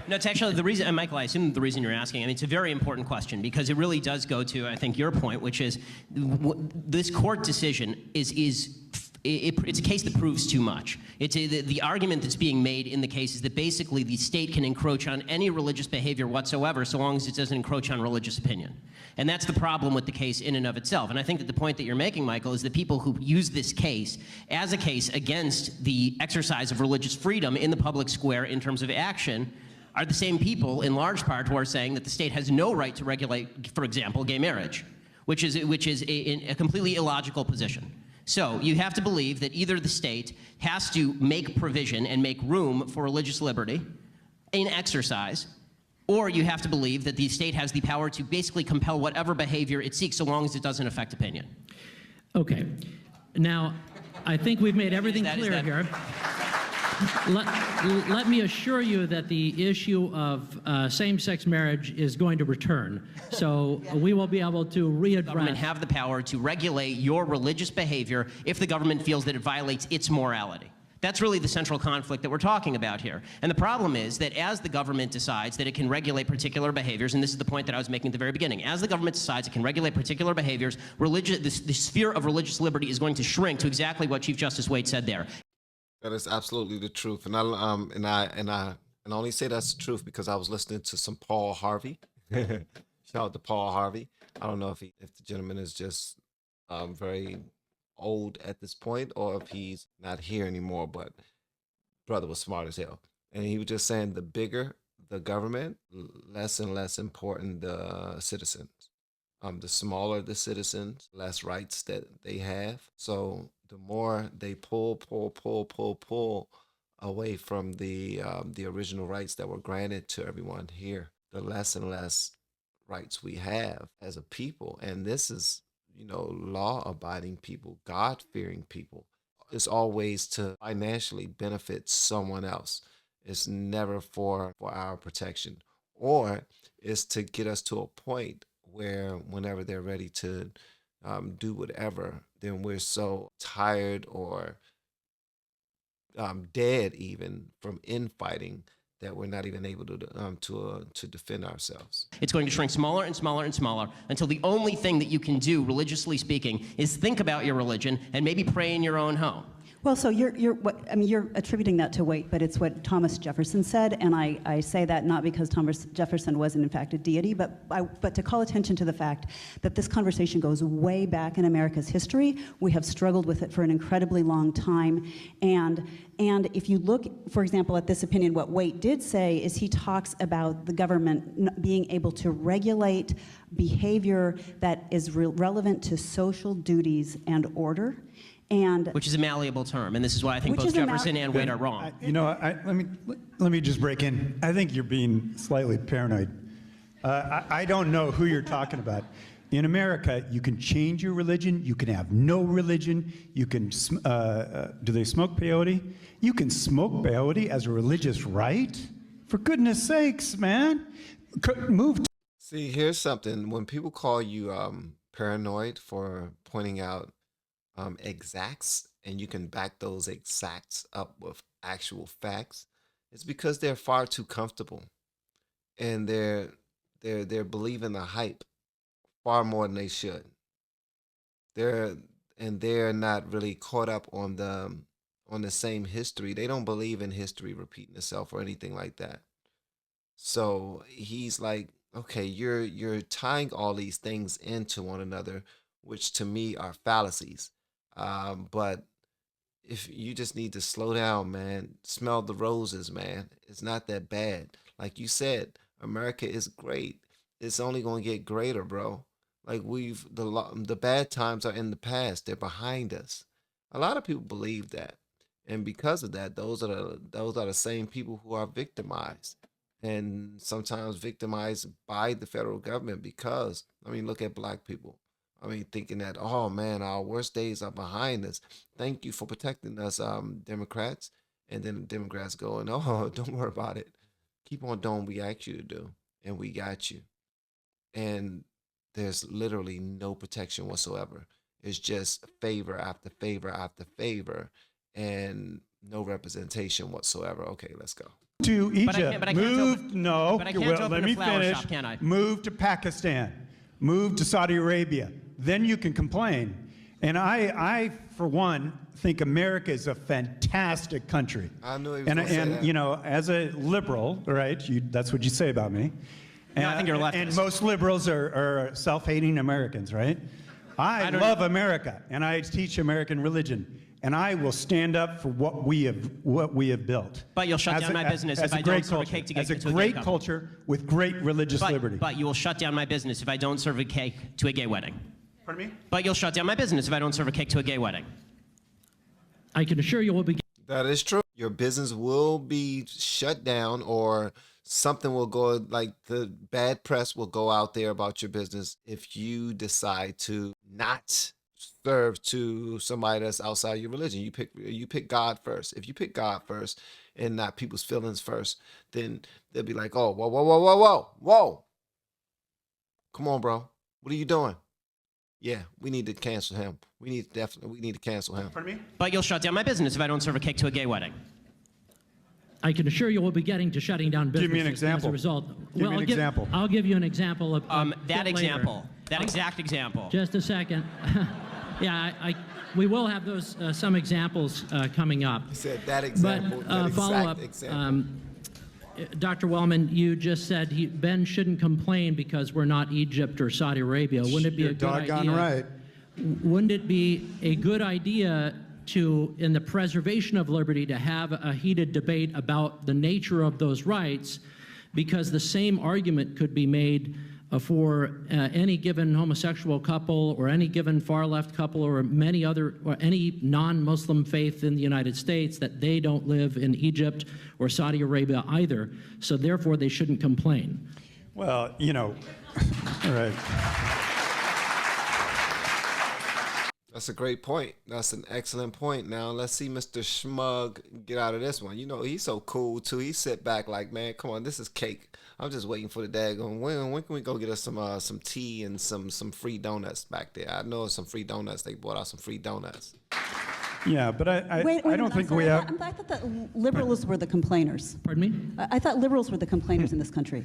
No, it's actually the reason, and Michael, I assume the reason you're asking, I mean, it's a very important question because it really does go to, I think, your point, which is this court decision it's a case that proves too much. The argument that's being made in the case is that basically the state can encroach on any religious behavior whatsoever so long as it doesn't encroach on religious opinion. And that's the problem with the case in and of itself. And I think that the point that you're making, Michael, is that people who use this case as a case against the exercise of religious freedom in the public square in terms of action are the same people, in large part, who are saying that the state has no right to regulate, for example, gay marriage, which is a completely illogical position. So you have to believe that either the state has to make provision and make room for religious liberty in exercise, or you have to believe that the state has the power to basically compel whatever behavior it seeks so long as it doesn't affect opinion. Okay. Now, I think we've made everything clear here. Let me assure you that the issue of same-sex marriage is going to return. So we will be able to readdress. The government have the power to regulate your religious behavior if the government feels that it violates its morality. That's really the central conflict that we're talking about here. And the problem is that as the government decides that it can regulate particular behaviors, and this is the point that I was making at the very beginning, as the government decides it can regulate particular behaviors, the sphere of religious liberty is going to shrink to exactly what Chief Justice Wade said there. That is absolutely the truth, and I only say that's the truth because I was listening to some Paul Harvey. Shout out to Paul Harvey. I don't know if the gentleman is just very old at this point or if he's not here anymore. But brother was smart as hell, and he was just saying the bigger the government, less and less important the citizens. The smaller the citizens, less rights that they have. So the more they pull away from the original rights that were granted to everyone here, the less and less rights we have as a people. And this is, law-abiding people, God-fearing people. It's always to financially benefit someone else. It's never for our protection, or it's to get us to a point where whenever they're ready to do whatever, then we're so tired or dead even from infighting that we're not even able to defend ourselves. It's going to shrink smaller and smaller and smaller until the only thing that you can do, religiously speaking, is think about your religion and maybe pray in your own home. Well, so you're attributing that to Waite, but it's what Thomas Jefferson said, and I say that not because Thomas Jefferson wasn't in fact a deity, but to call attention to the fact that this conversation goes way back in America's history. We have struggled with it for an incredibly long time, and if you look, for example, at this opinion, what Waite did say is he talks about the government being able to regulate behavior that is relevant to social duties and order. Which is a malleable term, and this is why I think both Jefferson and Wade are wrong. Let me just break in. I think you're being slightly paranoid. I don't know who you're talking about. In America, you can change your religion. You can have no religion. You can, do they smoke peyote? You can smoke peyote as a religious right? For goodness sakes, man. Move. See, here's something. When people call you paranoid for pointing out exacts, and you can back those exacts up with actual facts, it's because they're far too comfortable, and they're believing the hype far more than they should. They're not really caught up on the same history. They don't believe in history repeating itself or anything like that. So he's like, okay, you're tying all these things into one another, which to me are fallacies. But if you just need to slow down, man, smell the roses, man. It's not that bad. Like you said, America is great. It's only going to get greater, bro. Like the bad times are in the past. They're behind us. A lot of people believe that. And because of that, those are the same people who are victimized, and sometimes victimized by the federal government because, look at black people. Thinking that, oh man, our worst days are behind us. Thank you for protecting us, Democrats. And then the Democrats going, oh, don't worry about it. Keep on doing what we asked you to do, and we got you. And there's literally no protection whatsoever. It's just favor after favor after favor. And no representation whatsoever. Okay, let's go. To Egypt. but I can't Move, open- no, but I can't well, open let a me flower finish. shop, can I? Move to Pakistan. Move to Saudi Arabia. Then you can complain. And I, for one, think America is a fantastic country. I knew he was and, gonna say and that. you know, as a liberal, right? That's what you say about me. No, I think you're a leftist. And most liberals are self-hating Americans, right? I don't- love America, and I teach American religion, and I will stand up for what we have built. But you'll shut down my business if I don't serve a cake to as a to a gay great couple. culture with great religious liberty. But you will shut down my business if I don't serve a cake to a gay wedding. Pardon me? But you'll shut down my business if I don't serve a cake to a gay wedding. I can assure you we'll be That is true. Your business will be shut down, or something will go, like the bad press will go out there about your business if you decide to not serve to somebody that's outside your religion. You pick God first. If you pick God first and not people's feelings first, then they'll be like, oh, whoa. Come on, bro. What are you doing? Yeah, we need to cancel him. We need to cancel him. Pardon me? But you'll shut down my business if I don't serve a cake to a gay wedding. I can assure you we'll be getting to shutting down businesses Give me an example. as a result. Give me an example. I'll give you an example of That later. example, that exact example. Just a second. Yeah, we will have those some examples coming up. He said that But example. that follow exact up. example. Dr. Wellman, you just said Ben shouldn't complain because we're not Egypt or Saudi Arabia. Wouldn't it be You're a good doggone idea? right. Wouldn't it be a good idea to, in the preservation of liberty, to have a heated debate about the nature of those rights? Because the same argument could be made for any given homosexual couple or any given far-left couple or many other, or any non-Muslim faith in the United States, that they don't live in Egypt or Saudi Arabia either, so therefore they shouldn't complain. Well, you know, all right. That's a great point. That's an excellent point. Now let's see Mr. Schmug get out of this one. You know, he's so cool too. He sit back like, man, come on, this is cake. I'm just waiting for the daggone. When can we go get us some tea and some free donuts back there? I know some free donuts. They bought out some free donuts. Yeah, but I Wait, don't think we have. I thought that liberals were the complainers. Pardon me? I thought liberals were the complainers in this country.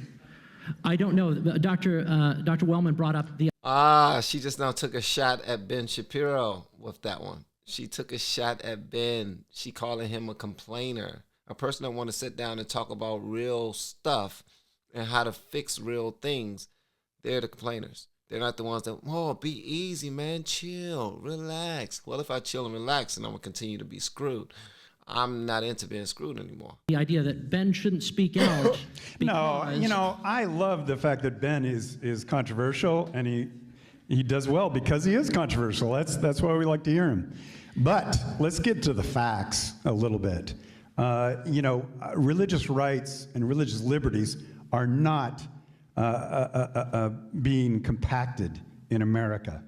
I don't know. Dr. Wellman brought up the She just now took a shot at Ben Shapiro with that one. She took a shot at Ben. She calling him a complainer, a person that want to sit down and talk about real stuff and how to fix real things. They're the complainers. They're not the ones that, oh, be easy, man, chill, relax. Well, if I chill and relax, then I'm going to continue to be screwed. I'm not into being screwed anymore. idea that Ben shouldn't speak out. No, because- you know, I love the fact that Ben is controversial, and he does well because he is controversial. That's why we like to hear him. But let's get to the facts a little bit. You know, religious rights and religious liberties are not being compacted in America.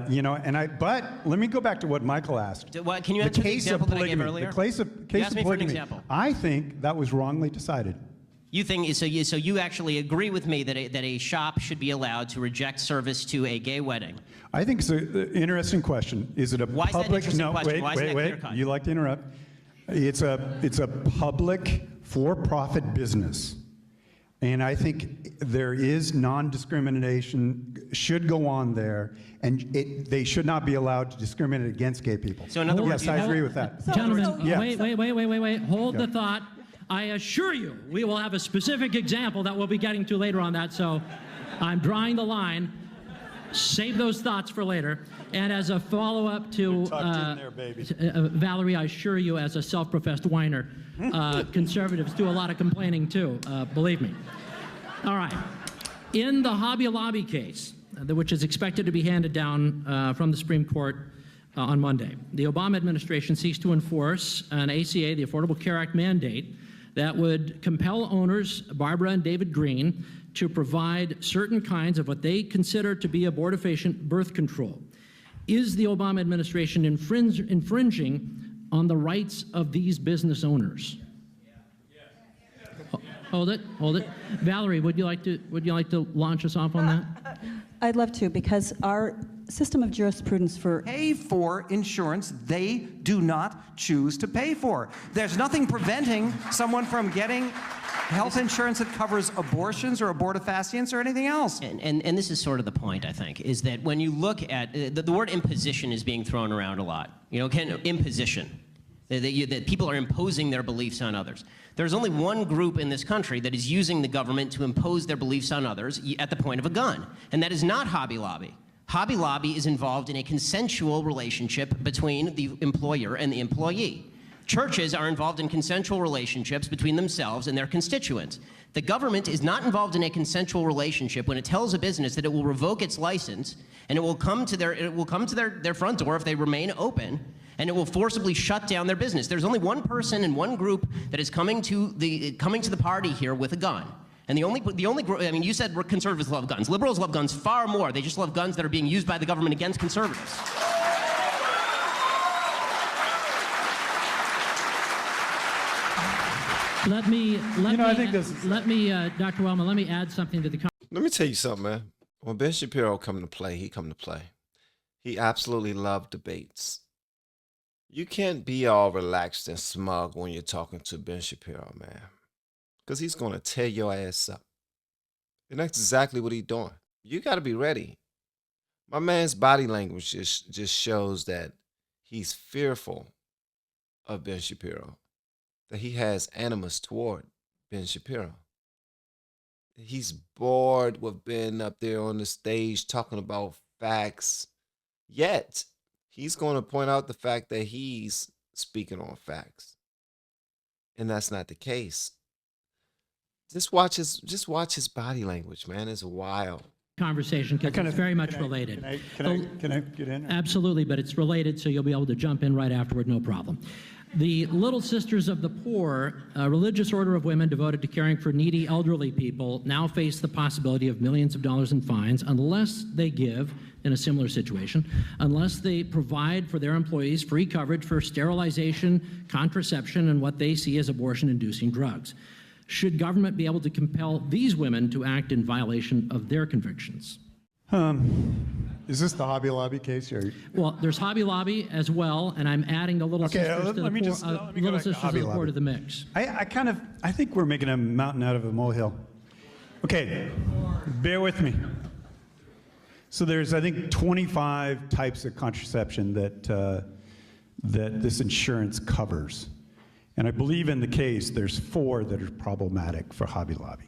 You know, but let me go back to what Michael asked. Can you answer the example that I gave earlier? The case of You asked me for an polygamy. example. I think that was wrongly decided. You think so? You actually agree with me that a shop should be allowed to reject service to a gay wedding? I think it's an interesting question. Is it a Why is that an public? interesting No, question? wait, Why isn't wait, that wait. clear-cut? You like to interrupt. It's a public for-profit business. And I think there is non-discrimination should go on there, and they should not be allowed to discriminate against gay people. So in other words, yes, I agree with that. Gentlemen, Yeah. wait. Hold the thought. I assure you, we will have a specific example that we'll be getting to later on that, so I'm drawing the line. Save those thoughts for later. And as a follow-up to tucked in there, baby. Valerie, I assure you, as a self-professed whiner, conservatives do a lot of complaining too, believe me. All right. In the Hobby Lobby case, which is expected to be handed down from the Supreme Court on Monday, the Obama administration seeks to enforce an ACA, the Affordable Care Act mandate, that would compel owners, Barbara and David Green, to provide certain kinds of what they consider to be abortifacient birth control. Is the Obama administration infringing on the rights of these business owners? Hold it. Valerie, would you like to launch us off on that? I'd love to, because system of jurisprudence for pay for insurance they do not choose to pay for. There's nothing preventing someone from getting health insurance that covers abortions or abortifacients or anything else. And this is sort of the point, I think, is that when you look at the word imposition is being thrown around a lot. You know, imposition. That people are imposing their beliefs on others. There's only one group in this country that is using the government to impose their beliefs on others at the point of a gun, and that is not Hobby Lobby. Hobby Lobby is involved in a consensual relationship between the employer and the employee. Churches are involved in consensual relationships between themselves and their constituents. The government is not involved in a consensual relationship when it tells a business that it will revoke its license and it will come to their front door if they remain open, and it will forcibly shut down their business. There's only one person and one group that is coming to the party here with a gun. And the only group, I mean, you said conservatives love guns. Liberals love guns far more. They just love guns that are being used by the government against conservatives. Let me, Dr. Wellman, let me add something to the Let me tell you something, man. When Ben Shapiro come to play, he come to play. He absolutely loved debates. You can't be all relaxed and smug when you're talking to Ben Shapiro, man. Because he's going to tear your ass up. And that's exactly what he's doing. You got to be ready. My man's body language just shows that he's fearful of Ben Shapiro. That he has animus toward Ben Shapiro. He's bored with being up there on the stage talking about facts. Yet, he's going to point out the fact that he's speaking on facts. And that's not the case. Just watch his body language, man. It's wild. Conversation, because it's very much related. Can I get in? Absolutely, but it's related, so you'll be able to jump in right afterward, no problem. The Little Sisters of the Poor, a religious order of women devoted to caring for needy elderly people, now face the possibility of millions of dollars in fines unless they give, in a similar situation, unless they provide for their employees free coverage for sterilization, contraception, and what they see as abortion-inducing drugs. Should government be able to compel these women to act in violation of their convictions? Is this the Hobby Lobby case? Or? Well, there's Hobby Lobby as well, and I'm adding the Little Sisters to the Poor to the mix. I think we're making a mountain out of a molehill. Okay, bear with me. So there's, I think, 25 types of contraception that that this insurance covers. And I believe in the case, there's 4 that are problematic for Hobby Lobby.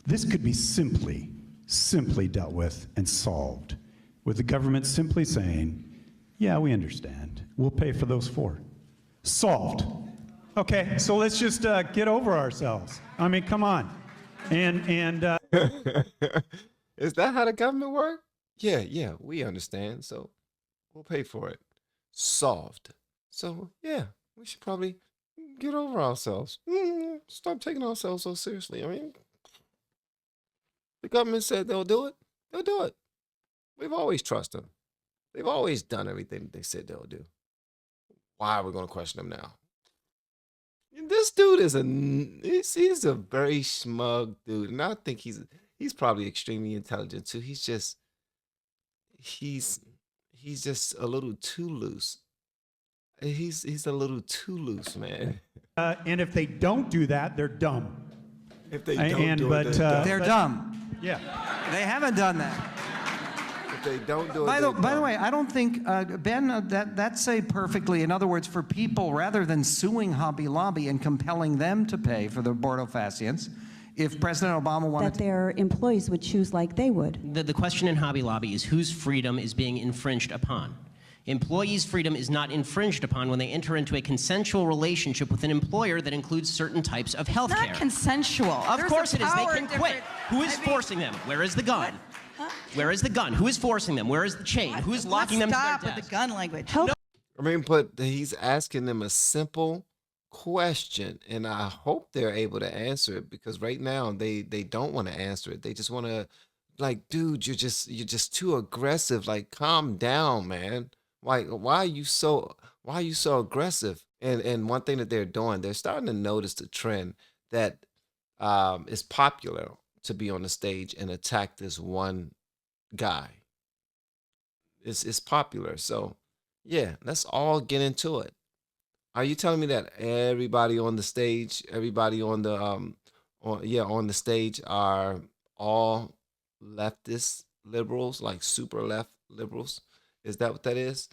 This could be simply dealt with and solved with the government simply saying, yeah, we understand. We'll pay for those 4. Solved. Okay, so let's just get over ourselves. I mean, come on. And Is that how the government works? Yeah, we understand. So we'll pay for it. Solved. So yeah, we should probably get over ourselves. Stop taking ourselves so seriously. I mean, the government said they'll do it. They'll do it. We've always trusted them. They've always done everything they said they'll do. Why are we going to question them now? This dude is he's a very smug dude, and I think he's probably extremely intelligent too. He's just a little too loose. He's a little too loose, man. and if they don't do that, they're dumb. If they don't do it, They're dumb. Yeah. They haven't done that. If they don't do it, By the way, I don't think, Ben, that's a perfectly, in other words, for people, rather than suing Hobby Lobby and compelling them to pay for the abortifacients, if President Obama wanted that their employees would choose like they would. The question in Hobby Lobby is whose freedom is being infringed upon. Employees' freedom is not infringed upon when they enter into a consensual relationship with an employer that includes certain types of health care. Not consensual. Of course it is. They can quit. Who is forcing them? Where is the gun? Huh? Where is the gun? Who is forcing them? Where is the chain? Who is locking them to their Stop desk? with the gun language. I mean, but he's asking them a simple question, and I hope they're able to answer it, because right now they don't want to answer it. They just want to, like, dude, you're just too aggressive. Like, calm down, man. Like, why are you so aggressive? And one thing that they're doing, they're starting to notice the trend that it's popular to be on the stage and attack this one guy. it's popular. So yeah, let's all get into it. Are you telling me that everybody on the stage, everybody on the on the stage are all leftist liberals, like super left liberals? Is that what that is?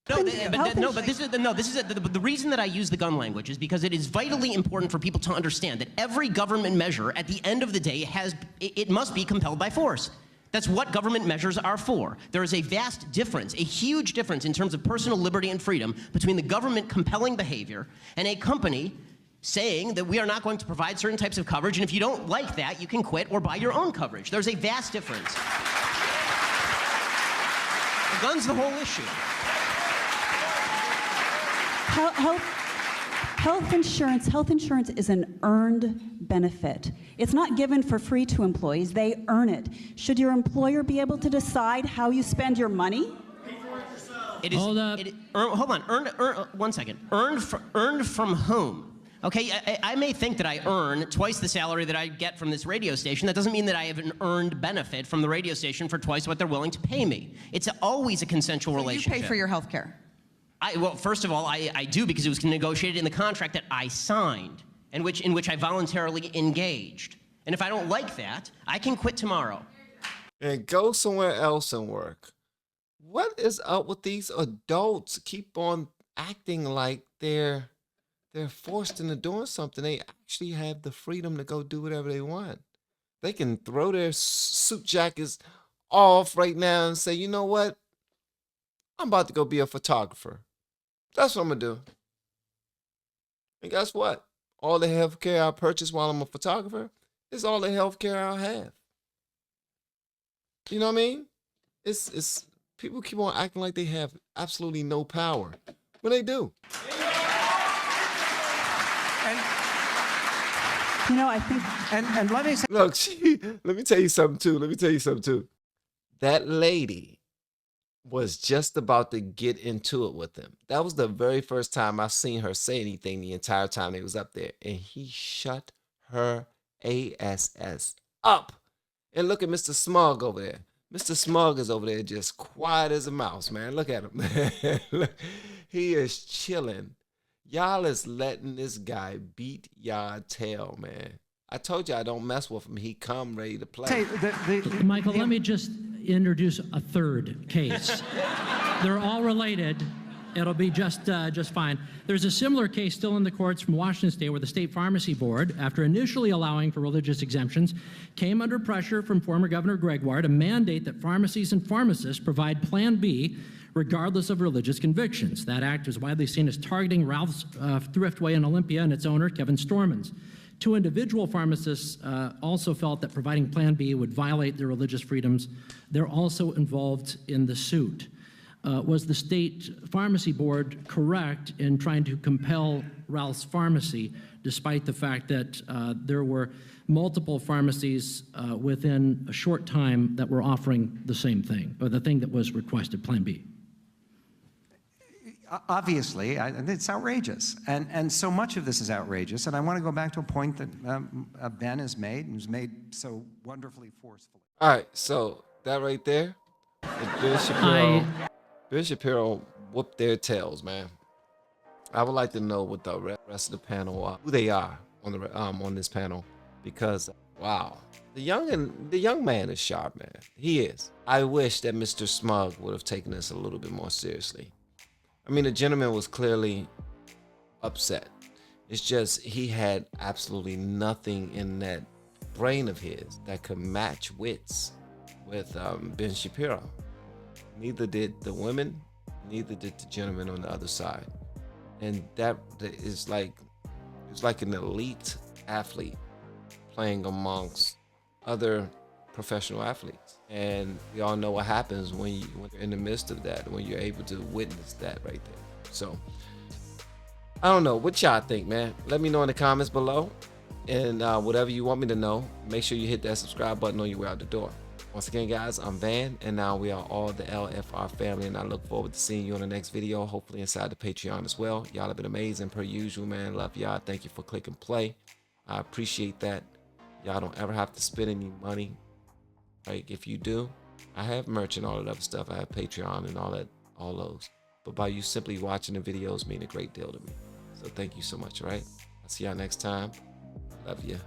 No, Health but this is the reason that I use the gun language is because it is vitally important for people to understand that every government measure, at the end of the day, it must be compelled by force. That's what government measures are for. There is a vast difference, a huge difference in terms of personal liberty and freedom between the government compelling behavior and a company saying that we are not going to provide certain types of coverage, and if you don't like that, you can quit or buy your own coverage. There's a vast difference. The gun's the whole issue. Health insurance is an earned benefit. It's not given for free to employees. They earn it. Should your employer be able to decide how you spend your money? It is, Hold up. Hold on. Earn 1 second. Earned from whom? Okay, I may think that I earn twice the salary that I get from this radio station. That doesn't mean that I have an earned benefit from the radio station for twice what they're willing to pay me. It's always a consensual relationship. You pay for your health care. Well, first of all, I do because it was negotiated in the contract that I signed, in which I voluntarily engaged. And if I don't like that, I can quit tomorrow. And go somewhere else and work. What is up with these adults? Keep on acting like they're forced into doing something. They actually have the freedom to go do whatever they want. They can throw their suit jackets off right now and say, you know what? I'm about to go be a photographer. That's what I'm going to do. And guess what? All the health care I purchase while I'm a photographer is all the health care I'll have. You know what I mean? It's people keep on acting like they have absolutely no power when they do. You know, I think. And let me say, Look, let me tell you something too. That lady was just about to get into it with him. That was the very first time I seen her say anything the entire time he was up there. And he shut her ass up. And look at Mr. Smug over there. Mr. Smug is over there just quiet as a mouse, man. Look at him. Look, he is chilling. Y'all is letting this guy beat y'all tail, man. I told you I don't mess with him. He come ready to play. Michael, let me just introduce a third case. They're all related. It'll be just fine. There's a similar case still in the courts from Washington State where the State Pharmacy Board, after initially allowing for religious exemptions, came under pressure from former Governor Gregoire to mandate that pharmacies and pharmacists provide Plan B regardless of religious convictions. That act was widely seen as targeting Ralph's Thriftway in Olympia and its owner, Kevin Stormans. Two individual pharmacists also felt that providing Plan B would violate their religious freedoms. They're also involved in the suit. Was the State Pharmacy Board correct in trying to compel Ralph's Pharmacy, despite the fact that there were multiple pharmacies within a short time that were offering the same thing, or the thing that was requested, Plan B? obviously, it's outrageous. And so much of this is outrageous. And I want to go back to a point that Ben has made, and has made so wonderfully forcefully. All right, so that right there, Ben Shapiro whooped their tails, man. I would like to know what the rest of the panel, who they are on this panel, because wow, the young man is sharp, man. He is. I wish that Mr. Smug would have taken this a little bit more seriously. I mean, the gentleman was clearly upset. It's just he had absolutely nothing in that brain of his that could match wits with Ben Shapiro. Neither did the women, neither did the gentleman on the other side. And that is like, it's like an elite athlete playing amongst other professional athletes. And we all know what happens when you're in the midst of that, when you're able to witness that right there. So, I don't know. What y'all think, man? Let me know in the comments below. And whatever you want me to know, make sure you hit that subscribe button on your way out the door. Once again, guys, I'm Van, and now we are all the LFR family, and I look forward to seeing you on the next video, hopefully inside the Patreon as well. Y'all have been amazing per usual, man. Love y'all. Thank you for click and play. I appreciate that. Y'all don't ever have to spend any money. Like, if you do, I have merch and all that other stuff. I have Patreon and all those. But by you simply watching the videos mean a great deal to me. So thank you so much, all right? I'll see y'all next time. Love you.